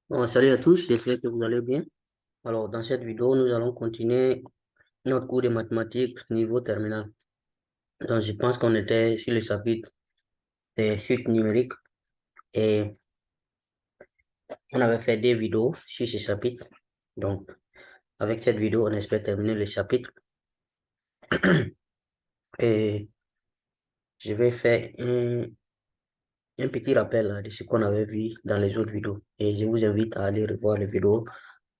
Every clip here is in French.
Bon, salut à tous, j'espère que vous allez bien. Alors, dans cette vidéo, nous allons continuer notre cours de mathématiques niveau terminal. Donc, je pense qu'on était sur le chapitre des suites numériques et on avait fait des vidéos sur ce chapitre. Donc, avec cette vidéo, on espère terminer le chapitre. Et je vais faire un petit rappel là, de ce qu'on avait vu dans les autres vidéos. Et je vous invite à aller revoir les vidéos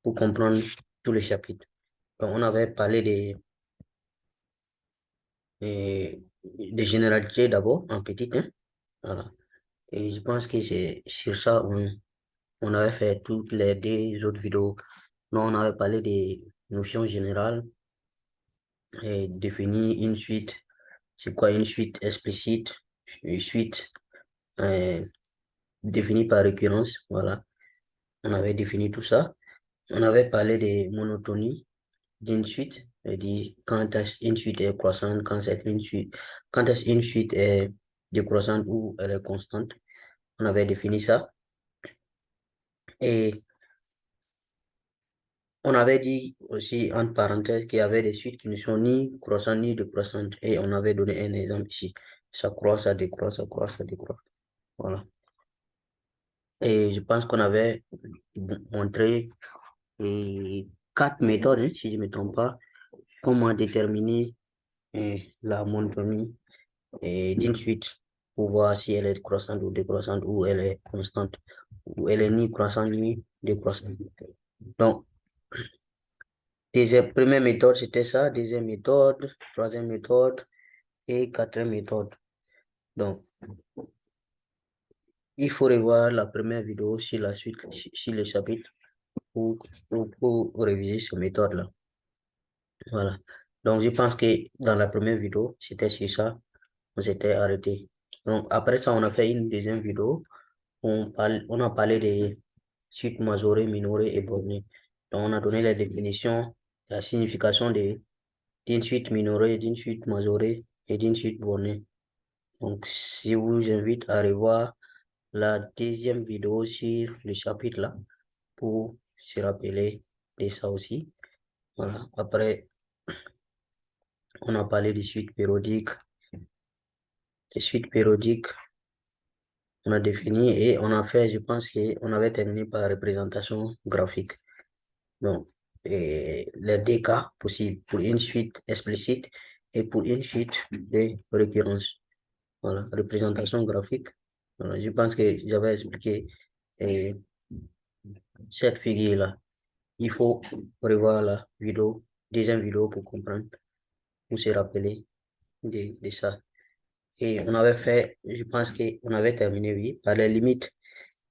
pour comprendre tous les chapitres. Donc, on avait parlé des généralités d'abord, en petit, hein. Voilà. Et je pense que c'est sur ça on avait fait toutes les deux autres vidéos. Nous, on avait parlé des notions générales et défini une suite. C'est quoi une suite explicite? Une suite euh, définie par récurrence. Voilà. On avait défini tout ça. On avait parlé des monotonies d'une suite. C'est-à-dire quand est-ce une suite est croissante, quand est-ce une suite est décroissante ou elle est constante. On avait défini ça. Et on avait dit aussi, entre parenthèses, qu'il y avait des suites qui ne sont ni croissantes ni décroissantes. Et on avait donné un exemple ici. Ça croît, ça décroît, ça croît, ça décroît. Voilà. Et je pense qu'on avait montré quatre méthodes, hein, si je ne me trompe pas, comment déterminer la monotomie d'une suite pour voir si elle est croissante ou décroissante ou elle est constante ou elle est ni croissante ni décroissante. Donc, première méthode, c'était ça. Deuxième méthode, troisième méthode et quatrième méthode. Donc, il faut revoir la première vidéo sur la suite, sur le chapitre pour réviser ces méthodes-là. Voilà. Donc, je pense que dans la première vidéo, c'était sur ça, on s'était arrêté. Donc, après ça, on a fait une deuxième vidéo. On a parlé des suites majorées, minorées et bornées. Donc, on a donné la définition, la signification d'une suite minorée, d'une suite majorée et d'une suite bornée. Donc, je vous invite à revoir la deuxième vidéo sur le chapitre là pour se rappeler de ça aussi. Voilà. Après, on a parlé des suites périodiques. Les suites périodiques, on a défini et on a fait, je pense qu'on avait terminé par représentation graphique. Donc, les deux cas possibles pour une suite explicite et pour une suite de récurrence. Voilà, représentation graphique. Voilà, je pense que j'avais expliqué euh, cette figure-là. Il faut revoir la vidéo, deuxième vidéo pour comprendre, pour se rappeler de ça. Et on avait fait, je pense qu'on avait terminé, oui, par les limites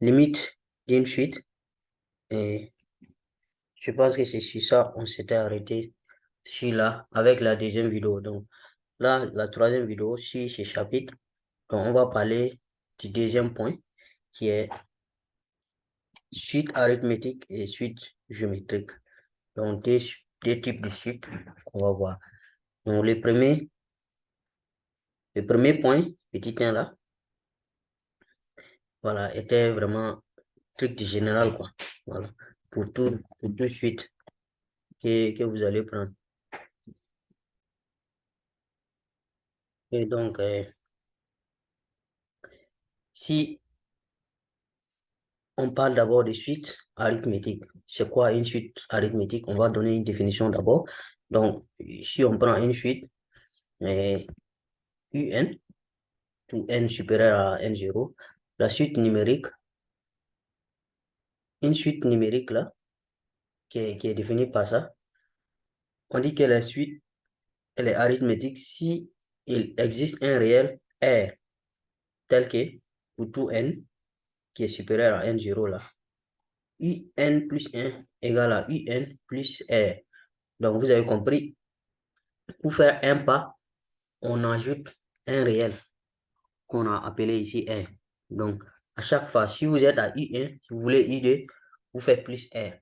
d'une suite. Et je pense que c'est sur ça, on s'était arrêté sur là, avec la deuxième vidéo. Donc là, la troisième vidéo, sur ce chapitre, donc, on va parler du deuxième point, qui est suite arithmétique et suite géométrique. Donc, deux types de suites qu'on va voir. Donc, le premier point, petit 1 là, voilà, était vraiment truc du général, quoi. Voilà. Pour tout suite que vous allez prendre. Et donc, si on parle d'abord de suite arithmétique, c'est quoi une suite arithmétique? On va donner une définition d'abord. Donc, si on prend une suite, euh, UN, tout n supérieur à n0, la suite numérique, une suite numérique là, qui est définie par ça, on dit que la suite, elle est arithmétique si il existe un réel R, tel que pour tout n qui est supérieur à n0 là, un plus 1 égale à un plus R. Donc vous avez compris, pour faire un pas, on ajoute un réel qu'on a appelé ici R. Donc à chaque fois, si vous êtes à U1, si vous voulez U2, vous faites plus R.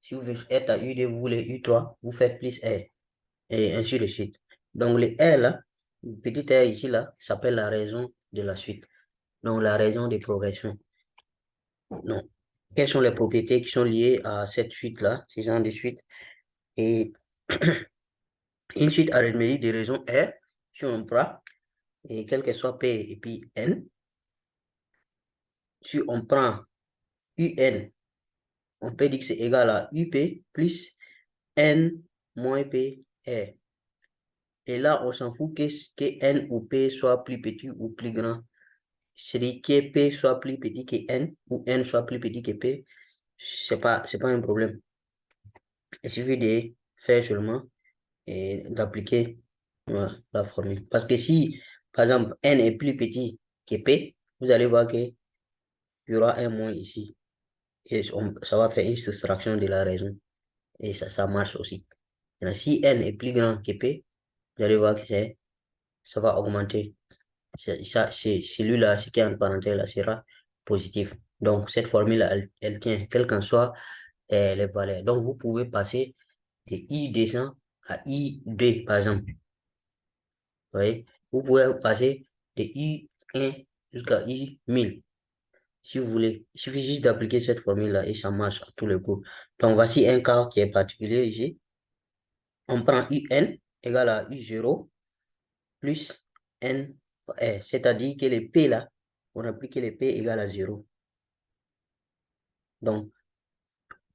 Si vous êtes à U2, vous voulez U3, vous faites plus R. Et ainsi de suite. Donc, le R là, le petit R ici là, s'appelle la raison de la suite. Donc, la raison de progression. Non. quelles sont les propriétés qui sont liées à cette suite-là, ce genre de suite. Et une suite arithmétique de raison R, si on prend, et quel que soit P et puis N, si on prend UN, on peut dire que c'est égal à UP plus N moins P R. Et là, on s'en fout que N ou P soit plus petit ou plus grand. C'est-à-dire que P soit plus petit que N ou N soit plus petit que P, c'est pas un problème. Il suffit de faire seulement et d'appliquer la formule. Parce que si, par exemple, N est plus petit que P, vous allez voir qu'il y aura un moins ici. Et ça va faire une soustraction de la raison. Et ça marche aussi. Maintenant, si N est plus grand que P, vous allez voir que ça va augmenter. Celui-là, ce qui est en parenthèse, là, sera positif. Donc, cette formule-là, elle tient, quelles qu'en soient les valeurs. Donc, vous pouvez passer de I200 à I2, par exemple. Vous voyez? Vous pouvez passer de I1 jusqu'à I1000, si vous voulez. Il suffit juste d'appliquer cette formule-là et ça marche à tous les coups. Donc, voici un cas qui est particulier ici. On prend UN égale à U0 plus N par R. C'est-à-dire que les P là, on applique les P égale à 0. Donc,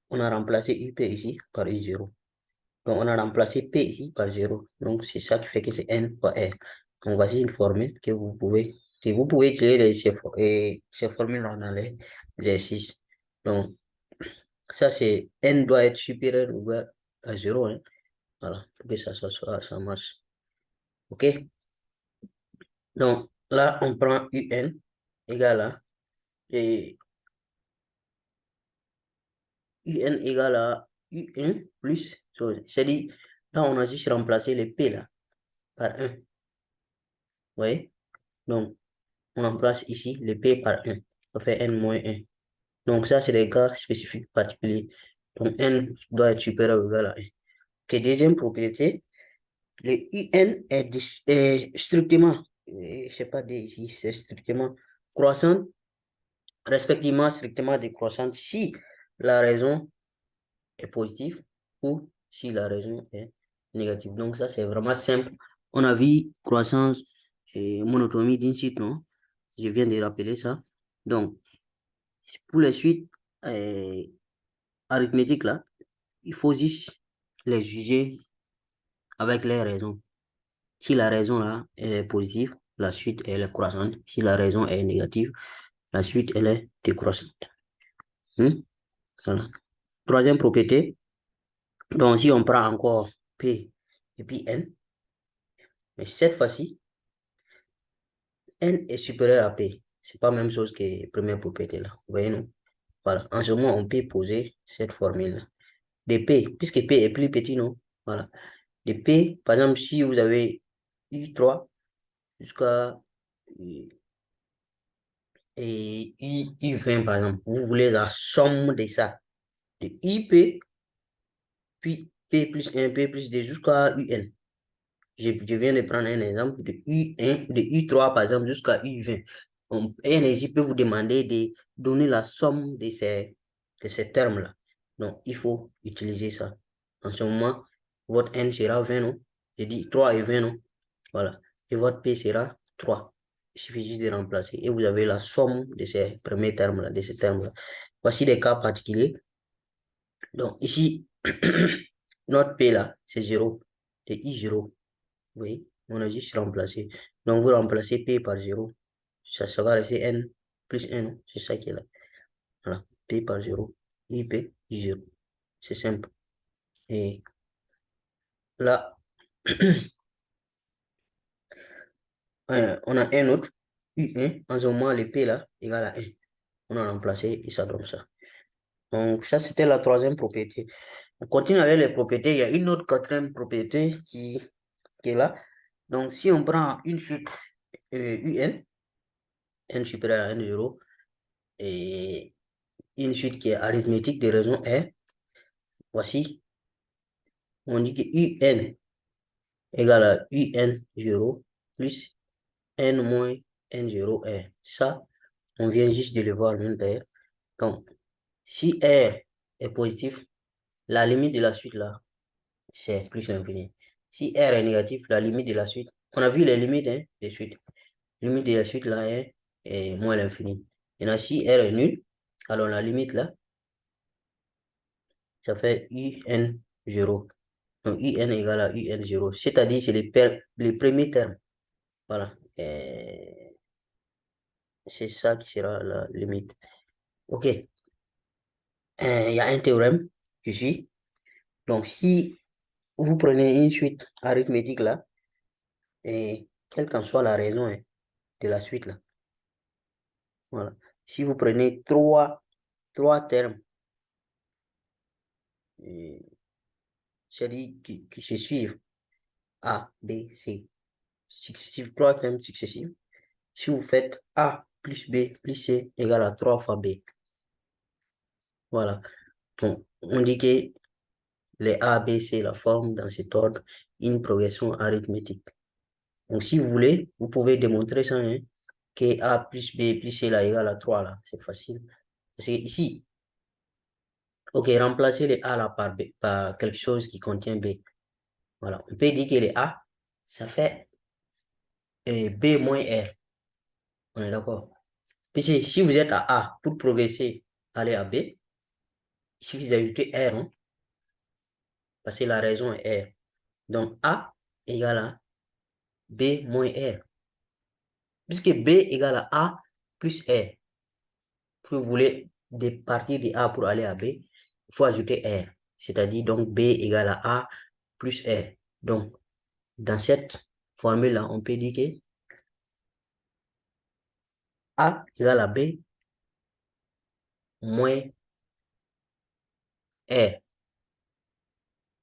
on a remplacé UP ici par U0. Donc, on a remplacé P ici par 0. Donc, c'est ça qui fait que c'est N par R. Donc, voici une formule que vous pouvez utiliser ces formules-là dans les exercices. Donc, ça, c'est N doit être supérieur ou égal à 0. Hein. Voilà, pour que ça marche. OK? Donc, là, on prend UN égale à, et UN égale à UN plus, c'est-à-dire, là, on a juste remplacé les P là, par 1. Vous voyez? Donc, on remplace ici les P par 1. Ça fait N moins 1. Donc, ça, c'est des cas spécifiques particuliers. Donc, N doit être supérieur ou égal à 1. OK, deuxième propriété, le UN est strictement, je sais pas D ici, c'est strictement croissant, respectivement strictement décroissante si la raison est positive ou si la raison est négative. Donc ça, c'est vraiment simple. On a vu croissance et monotomie d'une suite, non? Je viens de rappeler ça. Donc, pour les suites arithmétiques, là, il faut juste les juger avec les raisons. Si la raison, là, elle est positive, la suite, elle est croissante. Si la raison est négative, la suite, elle est décroissante. Hmm? Voilà. Troisième propriété, donc si on prend encore P et puis N, mais cette fois-ci, N est supérieur à P. C'est pas la même chose que la première propriété là. Vous voyez, non? Voilà. En ce moment, on peut poser cette formule-là. De P, puisque P est plus petit, non? Voilà. De P, par exemple, si vous avez U3 jusqu'à U20, par exemple, vous voulez la somme de ça. De IP, puis P plus 1, P plus 2 jusqu'à UN. Je viens de prendre un exemple de U1, de U3 par exemple jusqu'à U20. Un exercice peut vous demander de donner la somme de ces termes-là. Donc, il faut utiliser ça. En ce moment, votre N sera 20, non? J'ai dit 3 et 20, non? Voilà. Et votre P sera 3. Il suffit juste de remplacer. Et vous avez la somme de ces premiers termes-là, de ces termes-là. Voici des cas particuliers. Donc, ici, notre P là, c'est 0. C'est I0. Oui, on a juste remplacé. Donc, vous remplacez P par 0. Ça va rester N plus 1. C'est ça qui est là. Voilà. P par 0. IP, 0. C'est simple. Et là, on a un autre. U1. En ce moment, le P là, égal à 1. On a remplacé et ça donne ça. Donc, ça, c'était la troisième propriété. On continue avec les propriétés. Il y a une autre quatrième propriété qui est là. Donc, si on prend une chute UN, N supérieur à N0, et une suite qui est arithmétique de raison R. Voici, on dit que UN égale à UN0 plus N moins N0R. Ça, on vient juste de le voir même d'ailleurs. Donc, Si R est positif, la limite de la suite là, c'est plus l'infini. Si R est négatif, la limite de la suite, on a vu les limites hein, des suites. La limite de la suite là est moins l'infini. Maintenant, si R est nul, alors la limite là, ça fait UN0. Donc, UN égale à UN0. C'est-à-dire, c'est les premiers termes. Voilà. C'est ça qui sera la limite. OK. Il y a un théorème qui suit. Donc, si vous prenez une suite arithmétique là, et quelle qu'en soit la raison hein, de la suite là, voilà. Si vous prenez trois termes, euh, c'est-à-dire qui se suivent, A, B, C, successifs, trois termes successifs, si vous faites A plus B plus C égale à 3 fois B, voilà. Donc, on dit que les A, B, C la forment dans cet ordre une progression arithmétique. Donc, si vous voulez, vous pouvez démontrer ça, hein, que A plus B plus C là égale à 3 là. C'est facile. Parce que ici, OK, remplacez les A là par B, par quelque chose qui contient B. Voilà. On peut dire que les A, ça fait B moins R. On est d'accord? Puis si vous êtes à A, pour progresser, aller à B, il suffit d'ajouter R, hein, parce que la raison est R. Donc, A égale à B moins R. Puisque B égale à A plus R. Si vous voulez partir de A pour aller à B, il faut ajouter R. C'est-à-dire, donc, B égale à A plus R. Donc, dans cette formule-là, on peut dire que A égale à B moins R.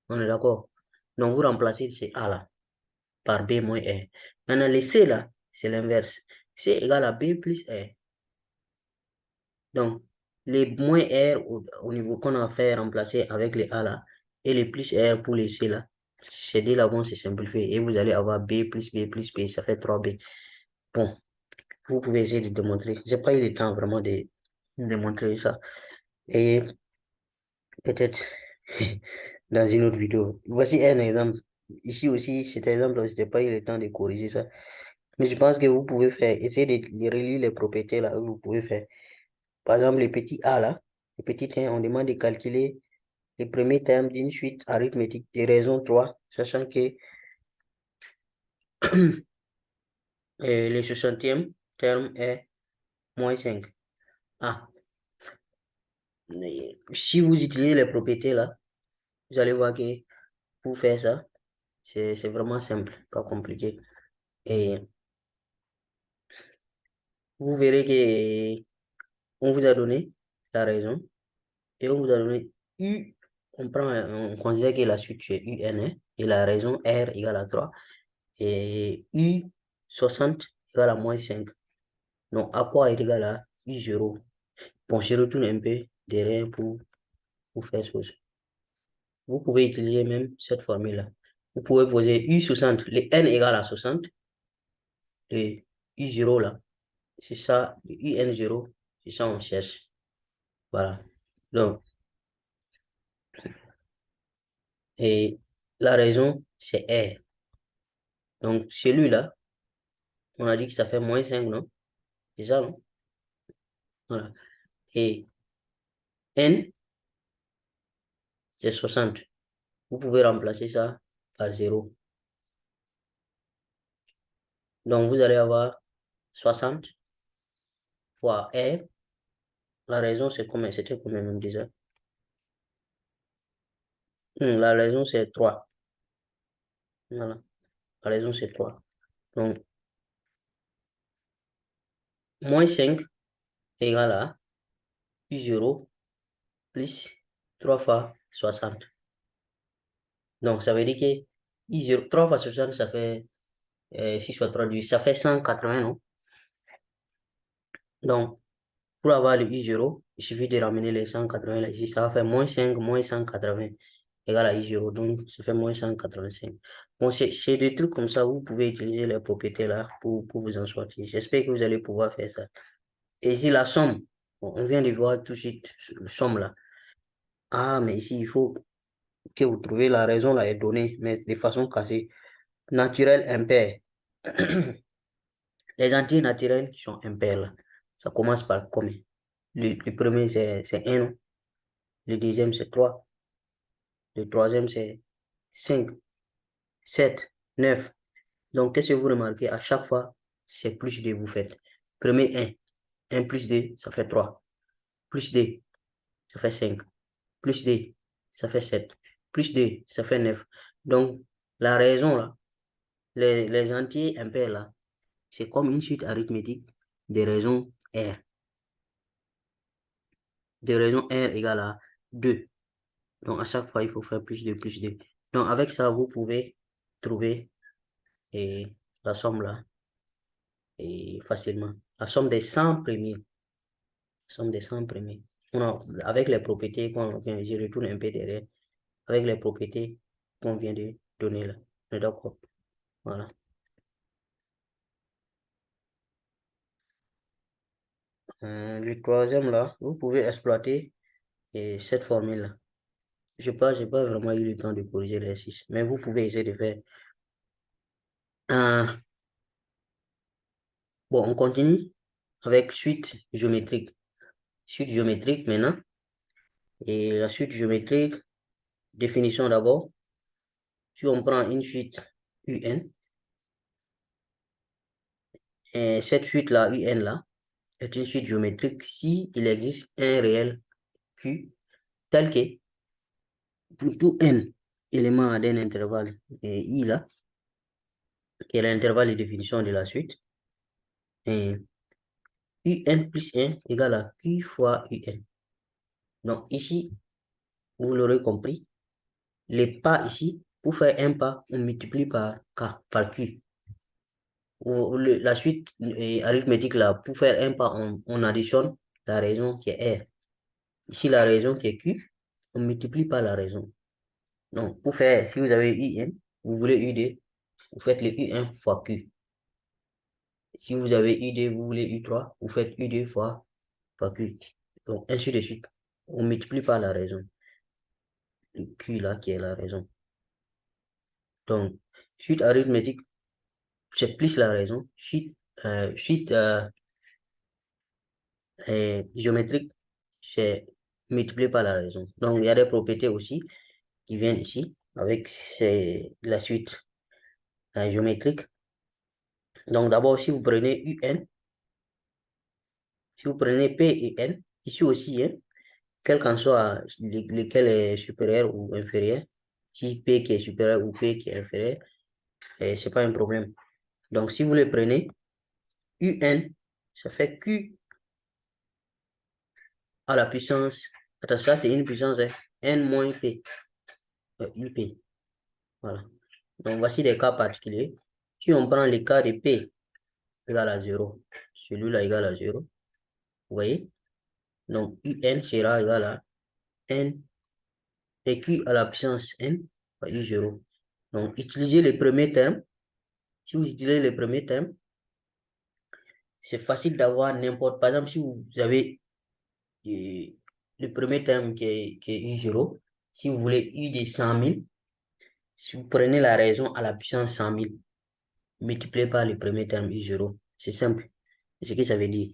On est d'accord? Donc, vous remplacez ce A là par B moins R. Maintenant, le C là, c'est l'inverse. C égale à B plus R. Donc, les moins R au niveau qu'on a fait remplacer avec les A là, et les plus R pour les C là, ces deux là vont se simplifier et vous allez avoir B plus B plus B, ça fait 3B. Bon, vous pouvez essayer de démontrer. J'ai pas eu le temps vraiment de démontrer ça. Et peut-être dans une autre vidéo. Voici un exemple. Ici aussi, cet exemple, je n'ai pas eu le temps de corriger ça. Mais je pense que vous pouvez faire, essayer de relire les propriétés là, vous pouvez faire. Par exemple, les petits a là, les petits 1, on demande de calculer les premiers termes d'une suite arithmétique de raison 3 sachant que le 60e terme est moins 5. Ah, si vous utilisez les propriétés là, vous allez voir que pour faire ça, c'est vraiment simple, pas compliqué. Et vous verrez que on vous a donné la raison et on vous a donné U. On considère que la suite c'est UN hein, et la raison R égale à 3 et U60 égale à moins 5. Donc, à quoi est égal à U0? Bon, je retourne un peu derrière pour faire ça. Vous pouvez utiliser même cette formule-là. Vous pouvez poser U60, le N égale à 60, le U0 là, c'est ça, le UN0, c'est ça on cherche. Voilà. Donc, et la raison, c'est R. Donc, celui-là, on a dit que ça fait moins 5, non? C'est ça, non? Voilà. Et N, c'est 60. Vous pouvez remplacer ça par 0. Donc, vous allez avoir 60 fois R. La raison, c'est combien? C'était combien même déjà? La raison, c'est 3. Voilà. La raison, c'est 3. Donc, moins 5 égale à U0 plus 3 fois 60. Donc, ça veut dire que U0, 3 fois 60, ça fait 6 fois 3, ça fait 180, non? Donc, pour avoir le I0, il suffit de ramener les 180 là ici. Ça va faire moins 5 moins 180 égale à I0. Donc, ça fait moins 185. Bon, c'est des trucs comme ça. Vous pouvez utiliser les propriétés là pour vous en sortir. J'espère que vous allez pouvoir faire ça. Et ici, la somme. Bon, on vient de voir tout de suite le somme là. Ah, mais ici, il faut que vous trouviez la raison là est donnée, mais de façon cassée. Naturel impair. Les entiers naturels qui sont impairs là, ça commence par combien? Le premier, c'est 1, le deuxième, c'est 3, le troisième, c'est 5, 7, 9. Donc, qu'est-ce que vous remarquez? À chaque fois, c'est plus de vous faites. Premier 1, 1 plus 2, ça fait 3. Plus 2, ça fait 5. Plus 2, ça fait 7. Plus 2, ça fait 9. Donc, la raison là, les entiers impairs là, c'est comme une suite arithmétique des raisons R. Des raisons R égale à 2. Donc, à chaque fois, il faut faire plus de plus de. Donc, avec ça, vous pouvez trouver et, la somme là et facilement. La somme des 100 premiers. Somme des 100 premiers. Non, avec les propriétés qu'on vient, je retourne un peu derrière. Avec les propriétés qu'on vient de donner là. D'accord. Voilà. Le troisième là, vous pouvez exploiter cette formule-là. J'ai pas vraiment eu le temps de corriger l'exercice, mais vous pouvez essayer de faire. Euh, bon, on continue avec suite géométrique. Suite géométrique maintenant. Et la suite géométrique, définition d'abord. Si on prend une suite UN, et cette suite-là, UN là, est une suite géométrique si il existe un réel Q tel que pour tout N élément d'un intervalle I là, qui est l'intervalle de définition de la suite, et UN plus 1 égale à Q fois UN. Donc ici, vous l'aurez compris, les pas ici, pour faire un pas, on multiplie par K, par Q. La suite arithmétique là, pour faire un pas, on additionne la raison qui est R. Ici, la raison qui est Q, on multiplie par la raison. Donc, pour faire, si vous avez UN, vous voulez UD, vous faites le U1 fois Q. Si vous avez UD, vous voulez U3, vous faites UD fois Q. Donc, ainsi de suite. On multiplie par la raison. Le Q là, qui est la raison. Donc, suite arithmétique, c'est plus la raison. Suite géométrique, c'est multiplié par la raison. Donc, il y a des propriétés aussi qui viennent ici avec la suite géométrique. Donc, d'abord, si vous prenez UN, si vous prenez P et N, ici aussi, hein, quel qu'en soit lequel est supérieur ou inférieur, si P qui est supérieur ou P qui est inférieur, c'est pas un problème. Donc, si vous les prenez, UN, ça fait Q à la puissance, attends, ça c'est une puissance, hein, N moins P, UP. Voilà. Donc, voici des cas particuliers. Si on prend les cas de P égale à 0, celui-là égale à 0, vous voyez? Donc, UN sera égal à N et Q à la puissance N par U0. Donc, utilisez les premiers termes. Si vous utilisez les premiers termes, c'est facile d'avoir n'importe. Par exemple, si vous avez le premier terme qui est U0, si vous voulez U de 100 000, si vous prenez la raison à la puissance 100 000, multiplié par le premier terme U0. C'est simple. C'est ce que ça veut dire.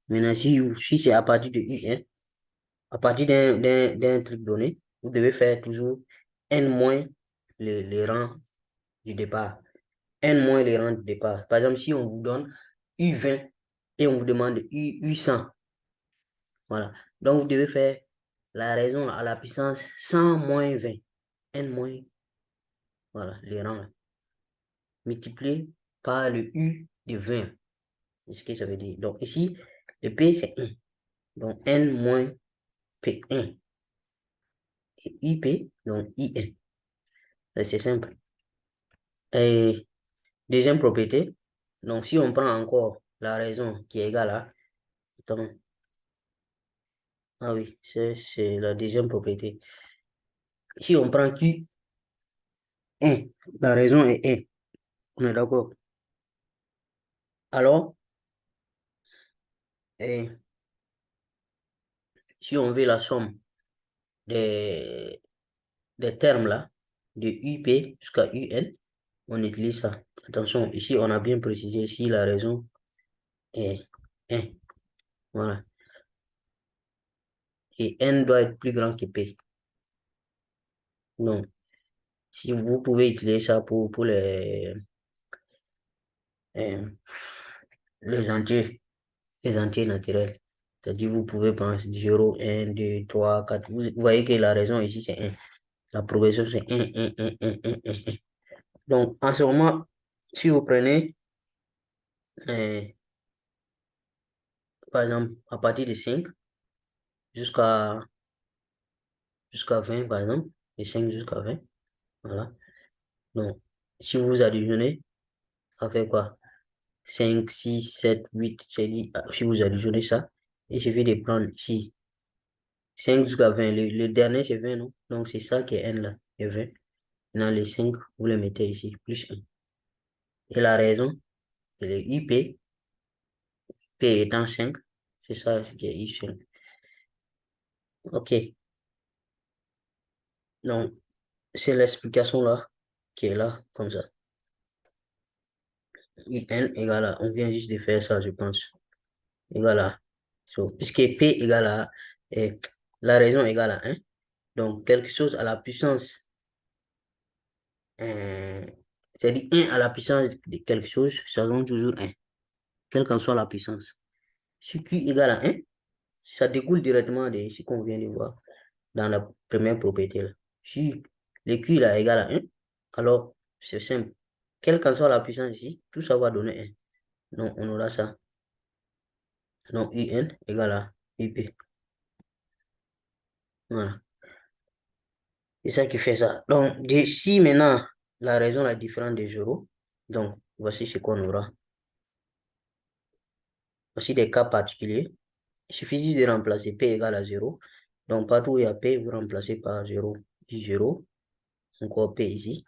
Maintenant, si c'est à partir de U1, à partir d'un truc donné, vous devez faire toujours N moins les rangs du départ. N moins les rangs du départ. Par exemple, si on vous donne U20 et on vous demande U100, voilà. Donc, vous devez faire la raison à la puissance 100 moins 20. N moins, voilà, les rangs là, multiplié par le U de 20. C'est ce que ça veut dire. Donc, ici, le P, c'est 1. Donc, N moins P1. Et IP, donc IN. C'est simple. Et deuxième propriété. Donc, si on prend encore la raison qui est égale à... Attends. Ah oui, c'est la deuxième propriété. Si on prend Q, 1, la raison est 1. On est d'accord. Alors, si on veut la somme des, des termes là, de UP jusqu'à UN, on utilise ça. Attention, ici, on a bien précisé ici la raison est 1. Voilà. Et N doit être plus grand que P. Donc, si vous pouvez utiliser ça pour euh, les entiers naturels. C'est-à-dire, vous pouvez prendre 0, 1, 2, 3, 4. Vous voyez que la raison ici, c'est 1. La progression, c'est 1, 1, 1, 1, 1, 1, 1. Donc, en ce moment, si vous prenez, euh, par exemple, à partir de 5 jusqu'à jusqu'à 20, par exemple, de 5 jusqu'à 20, voilà. Donc, si vous additionnez, ça fait quoi? 5, 6, 7, 8, j'ai dit, si vous additionnez ça, il suffit de prendre ici 5 jusqu'à 20. Le dernier, c'est 20, non? Donc, c'est ça qui est N là, et 20. Maintenant, les 5, vous les mettez ici, plus 1. Et la raison, c'est le IP, P étant 5, c'est ça ce qui est I5. OK. Donc, c'est l'explication là, qui est là, comme ça. IN égale à, on vient juste de faire ça, je pense, égale à, puisque P égale à, la raison égale à 1, donc quelque chose à la puissance, c'est-à-dire 1 à la puissance de quelque chose, ça donne toujours 1, quelle qu'en soit la puissance. Si Q égale à 1, ça découle directement de ce qu'on vient de voir dans la première propriété là. Si le Q là égale à 1, alors c'est simple. Quelle qu'en soit la puissance ici, tout ça va donner 1. Donc on aura ça. Donc UN égale à IP. Voilà. C'est ça qui fait ça. Donc si maintenant la raison est différente de 0, donc voici ce qu'on aura. Voici des cas particuliers. Il suffit juste de remplacer P égale à 0. Donc partout où il y a P, vous remplacez par 0. 0. Encore P ici.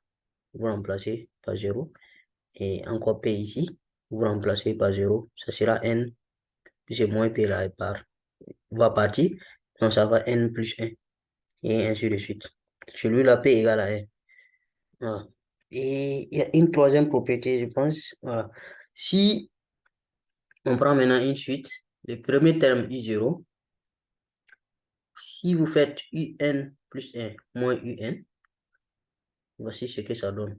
Vous remplacez par 0. Et encore P ici. Vous remplacez par 0. Ça sera N. Puis c'est moins P là, va partir. Donc ça va N plus 1. Et ainsi de suite. Celui-là, P égale à 1. Voilà. Et il y a une troisième propriété, je pense. Voilà. Si on prend maintenant une suite, le premier terme I0, si vous faites UN plus 1 moins UN, voici ce que ça donne.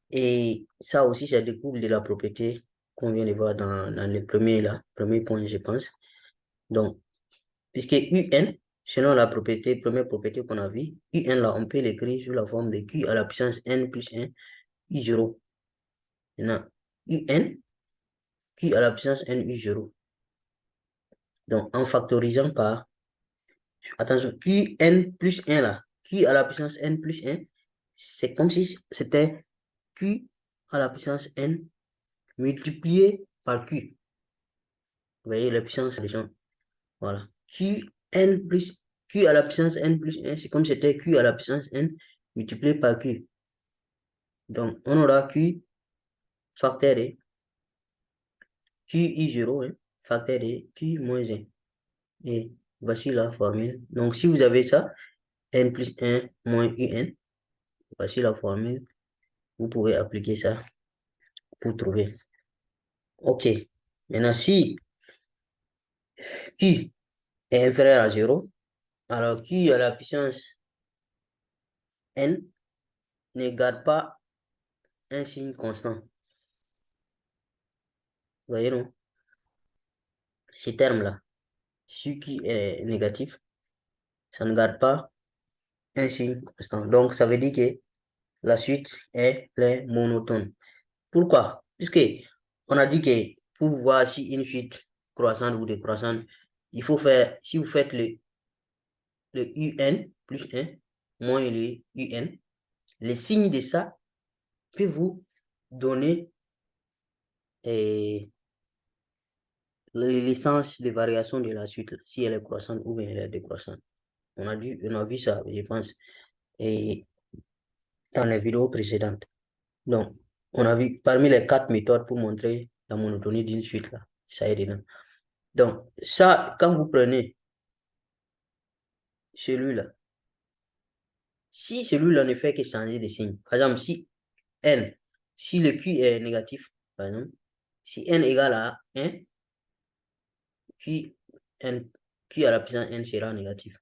Et ça aussi, ça découle de la propriété qu'on vient de voir dans le premier point, je pense. Donc, puisque UN, selon la propriété, première propriété qu'on a vue, UN là, on peut l'écrire sous la forme de Q à la puissance N plus 1, I0. Maintenant, UN, Q à la puissance N, I0. Donc, en factorisant par, attention, Qn plus 1 là, Q à la puissance N plus 1, c'est comme si c'était Q à la puissance N multiplié par Q. Vous voyez la puissance des gens. Voilà. Qn plus Q à la puissance N plus 1, c'est comme si c'était Q à la puissance N multiplié par Q. Donc, on aura Q facteur de QI0, hein, facteur de Q moins 1. Et voici la formule. Donc, si vous avez ça, N plus 1 moins UN, voici la formule. Vous pouvez appliquer ça pour trouver. OK. Maintenant, si Q est inférieur à 0, alors Q à la puissance N ne garde pas un signe constant. Vous voyez, non? Ces termes-là, si Q est négatif, ça ne garde pas un signe constant. Donc, ça veut dire que la suite est plein monotone. Pourquoi? Puisque on a dit que pour voir si une suite croissante ou décroissante, il faut faire, si vous faites le UN plus 1 moins le UN, les signes de ça peuvent vous donner l'essence de variation de la suite, si elle est croissante ou bien elle est décroissante. On a vu ça, je pense, et dans les vidéos précédentes. Donc, on a vu parmi les 4 méthodes pour montrer la monotonie d'une suite, là, ça est dedans. Donc, ça, quand vous prenez celui-là. Si celui-là ne fait que changer de signe, par exemple, si n, si le Q est négatif, par exemple, si n égale à 1, Q, n, Q à la puissance n sera négatif.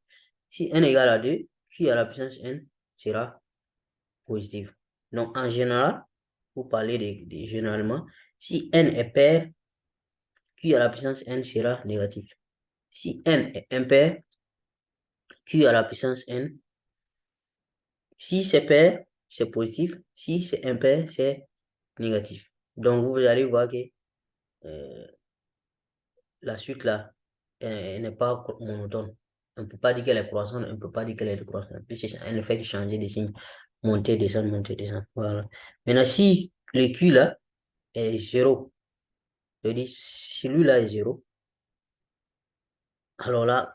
Si n égale à 2, Q à la puissance n sera positif. Donc, en général, pour parler de généralement, si n est pair, Q à la puissance n sera négatif. Si n est impair, Q à la puissance n, si c'est pair, c'est positif. Si c'est impair, c'est négatif. Donc, vous allez voir que la suite là, elle n'est pas monotone. On ne peut pas dire qu'elle est croissante, on ne peut pas dire qu'elle est décroissante. Elle ne fait que changer de signe. Monter, descendre, monter, descendre. Voilà. Maintenant, si le Q là est 0, je dis celui-là est 0, alors là,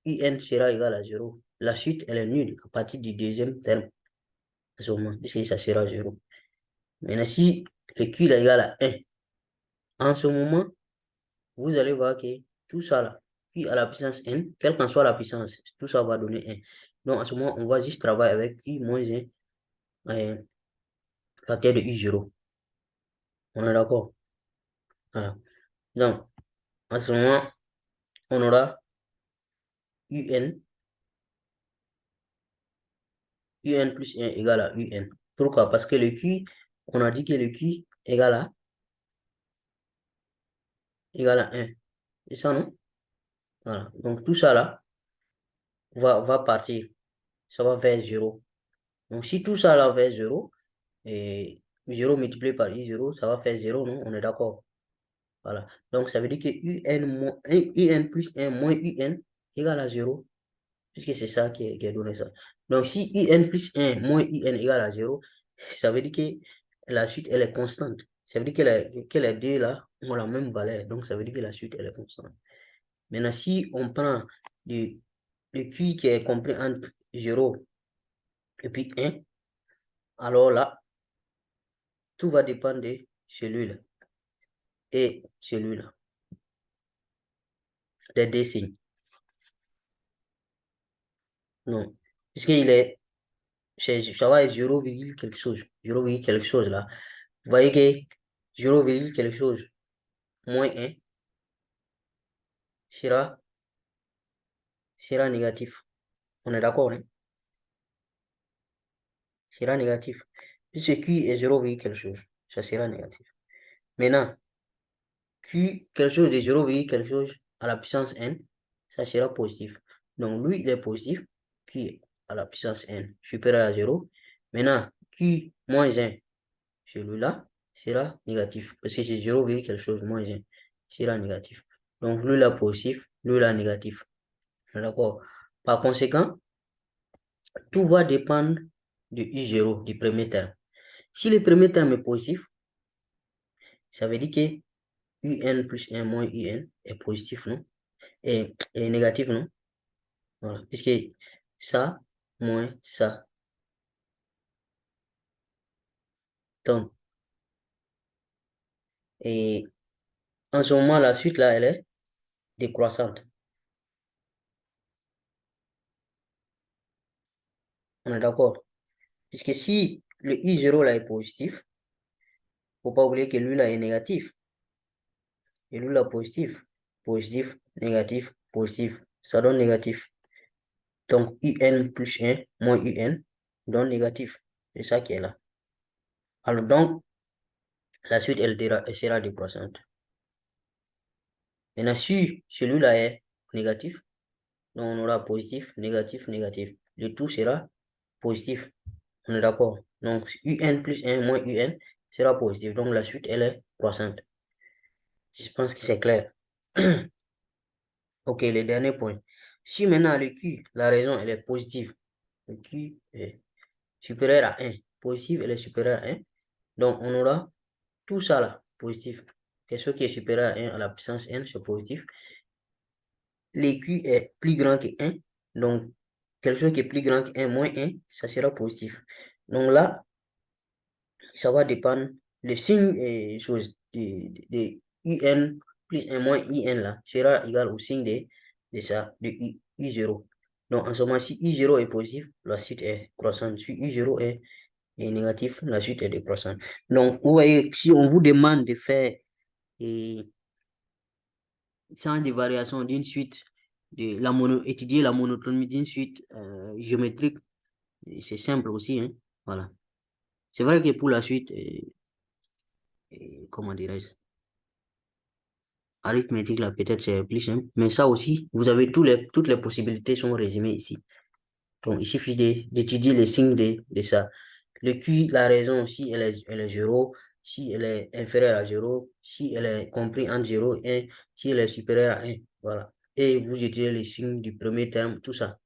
UN sera égal à 0. La suite, elle est nulle à partir du deuxième terme. À ce moment, puisque ça sera 0. Maintenant, si le Q est égal à 1, en ce moment, vous allez voir que tout ça là, Q à la puissance n, quelle qu'en soit la puissance, tout ça va donner 1. Donc, à ce moment, on va juste travailler avec Q moins 1, facteur de U0. On est d'accord? Voilà. Donc, à ce moment, on aura UN, UN plus 1 égale à UN. Pourquoi? Parce que le Q, on a dit que le Q égale à 1. C'est ça, non? Voilà. Donc, tout ça là va partir. Ça va vers 0. Donc, si tout ça là vers 0, et 0 multiplié par I0, ça va faire 0, non? On est d'accord. Voilà. Donc, ça veut dire que UN plus 1 moins UN égale à 0, puisque c'est ça qui est donné ça. Donc, si UN plus 1 moins UN égale à 0, ça veut dire que la suite, elle est constante. Ça veut dire que les deux là ont la même valeur. Donc, ça veut dire que la suite, elle est constante. Maintenant, si on prend le Q qui est compris entre 0 et puis 1, alors là, tout va dépendre de celui-là et celui-là, des deux signes. Non, puisqu'il est, ça va être 0, quelque chose, 0, quelque chose là. Vous voyez que 0, quelque chose moins 1 sera négatif. On est d'accord, hein? Sera négatif. Puisque Q est 0, quelque chose, ça sera négatif. Maintenant, Q, quelque chose de 0, quelque chose à la puissance n, ça sera positif. Donc, lui, il est positif. Q à la puissance n supérieur à 0. Maintenant, Q moins 1, celui-là, sera négatif. Parce que c'est 0, quelque chose moins 1, sera négatif. Donc, lui, là, positif, lui, là, négatif. D'accord. Par conséquent, tout va dépendre de I0, du premier terme. Si le premier terme est positif, ça veut dire que UN plus 1 moins UN est positif, non? Et négatif, non? Voilà. Puisque ça moins ça. Donc, et en ce moment, la suite là, elle est décroissante. On est d'accord? Puisque si le I0 là est positif, faut pas oublier que lui là est négatif. Et lui là positif. Positif, négatif, positif. Ça donne négatif. Donc, UN plus 1 moins UN donne négatif. C'est ça qui est là. Alors donc, la suite, elle sera décroissante. Maintenant, si celui-là est négatif, donc on aura positif, négatif, négatif. Le tout sera positif. On est d'accord. Donc, UN plus 1 moins UN sera positif. Donc, la suite, elle est croissante. Je pense que c'est clair. Ok, le dernier point. Si maintenant le Q, la raison, elle est positive, le Q est supérieur à 1, positive, elle est supérieure à 1, donc on aura tout ça là, positif. Quelque chose qui est supérieur à 1 à la puissance n, c'est positif. Le Q est plus grand que 1, donc quelque chose qui est plus grand que 1 moins 1, ça sera positif. Donc là, ça va dépendre, le signe et chose de UN plus 1 moins IN là sera égal au signe de ça, de I. I0. Donc, en ce moment, si I0 est positif, la suite est croissante. Si I0 est négatif, la suite est décroissante. Donc, vous voyez, si on vous demande de faire sans des variations d'une suite, étudier la monotonie d'une suite géométrique, c'est simple aussi, hein. Voilà. C'est vrai que pour la suite, comment dirais-je, arithmétique, là, peut-être c'est plus simple, mais ça aussi, vous avez toutes les possibilités sont résumées ici. Donc, il suffit d'étudier les signes de ça. Le Q, la raison, si elle est 0, si elle est inférieure à 0, si elle est comprise entre 0 et 1, si elle est supérieure à 1. Voilà. Et vous étudiez les signes du premier terme, tout ça.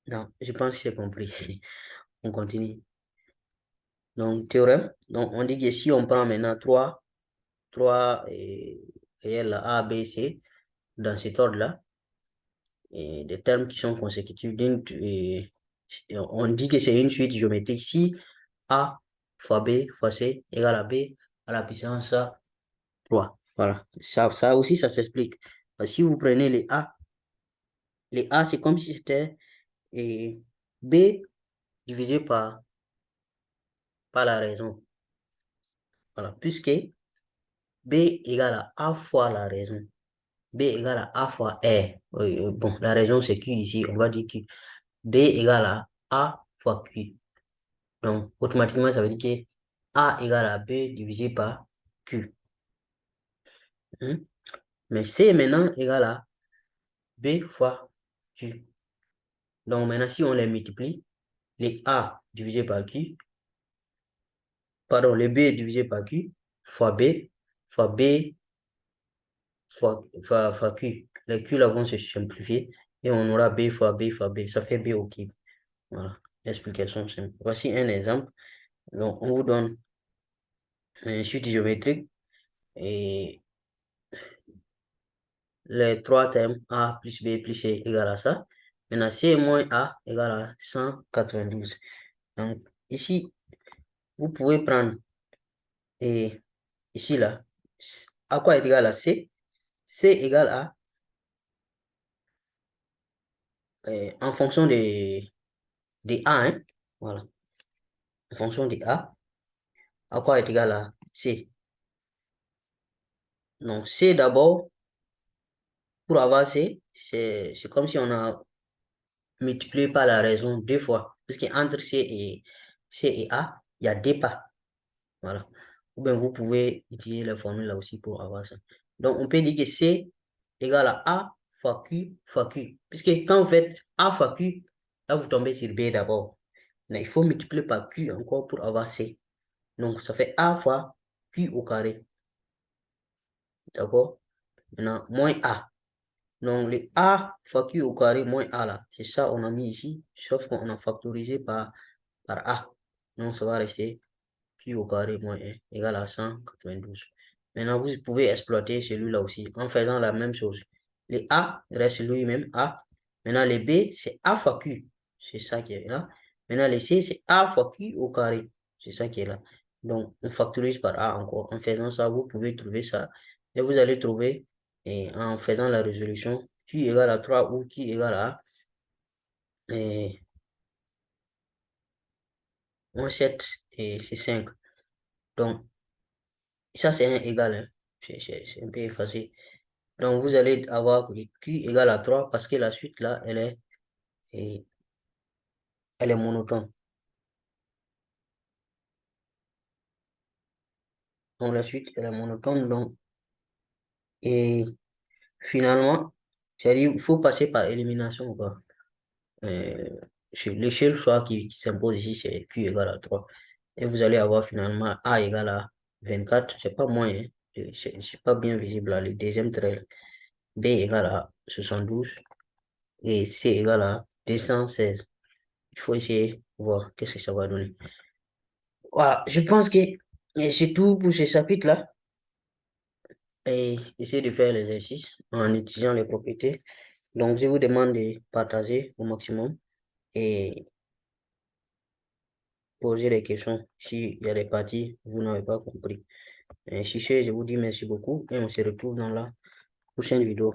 Non, je pense que j'ai compris. On continue. Donc, théorème. Donc, on dit que si on prend maintenant trois réels A, B, C, dans cet ordre-là, et des termes qui sont consécutifs on dit que c'est une suite géométrique. Si A fois B fois C égale à B à la puissance 3. Voilà. Ça aussi, ça s'explique. Si vous prenez les A, c'est comme si c'était B divisé par la raison. Voilà. Puisque B égale à A fois la raison. B égale à A fois R. Bon, la raison c'est Q ici, on va dire Q. B égale à A fois Q. Donc, automatiquement, ça veut dire que A égale à B divisé par Q. Hein? Mais C maintenant égale à B fois Q. Donc, maintenant, si on les multiplie, les A divisé par Q, pardon, les B divisé par Q, fois B, fois Q. Les Q là vont se simplifier et on aura B fois B fois B. Ça fait B au cube. Voilà. Explication simple. Voici un exemple. Donc, on vous donne une suite géométrique et les trois termes A plus B plus C égale à ça. Maintenant, C moins A égale à 192. Donc, ici, vous pouvez prendre, et ici, là, à quoi est égal à C? C égale à, en fonction des A, hein, voilà, en fonction des A, à quoi est égal à C? Donc, C d'abord, pour avoir C, c'est comme si on a multiplié par la raison deux fois, puisque entre C et A, il y a deux pas. Voilà. Ou bien vous pouvez utiliser la formule là aussi pour avoir ça. Donc, on peut dire que C égale à A fois Q. Puisque quand vous faites A fois Q, là, vous tombez sur B d'abord. Mais il faut multiplier par Q encore pour avoir C. Donc, ça fait A fois Q au carré. D'accord? Maintenant, moins A. Donc, le A fois Q au carré moins A là. C'est ça on a mis ici. Sauf qu'on a factorisé par A. Donc, ça va rester Q au carré moins 1 égale à 192. Maintenant, vous pouvez exploiter celui-là aussi en faisant la même chose. Les A reste lui-même A. Maintenant, les B, c'est A fois Q. C'est ça qui est là. Maintenant, les C, c'est A fois Q au carré. C'est ça qui est là. Donc, on factorise par A encore. En faisant ça, vous pouvez trouver ça. Et vous allez trouver, et en faisant la résolution, Q égale à 3 ou Q égale à et, moins 7 et c'est 5. Donc, ça, c'est un égal, hein. C'est un peu effacé. Donc, vous allez avoir Q égale à 3 parce que la suite, là, et- elle est monotone. Donc, la suite, elle est monotone. Donc, et finalement, c'est-à-dire, il faut passer par élimination, quoi. Euh, le seul choix qui s'impose ici, c'est Q égale à 3. Et vous allez avoir finalement A égale à 24. C'est pas moins, hein. C'est pas bien visible là. Le deuxième trait, B égale à 72 et C égale à 216. Il faut essayer de voir qu'est-ce que ça va donner. Voilà, je pense que c'est tout pour ce chapitre-là. Et essayer de faire l'exercice en utilisant les propriétés. Donc, je vous demande de partager au maximum et poser des questions s'il y a des parties que vous n'avez pas compris. Et sur ce, je vous dis merci beaucoup et on se retrouve dans la prochaine vidéo.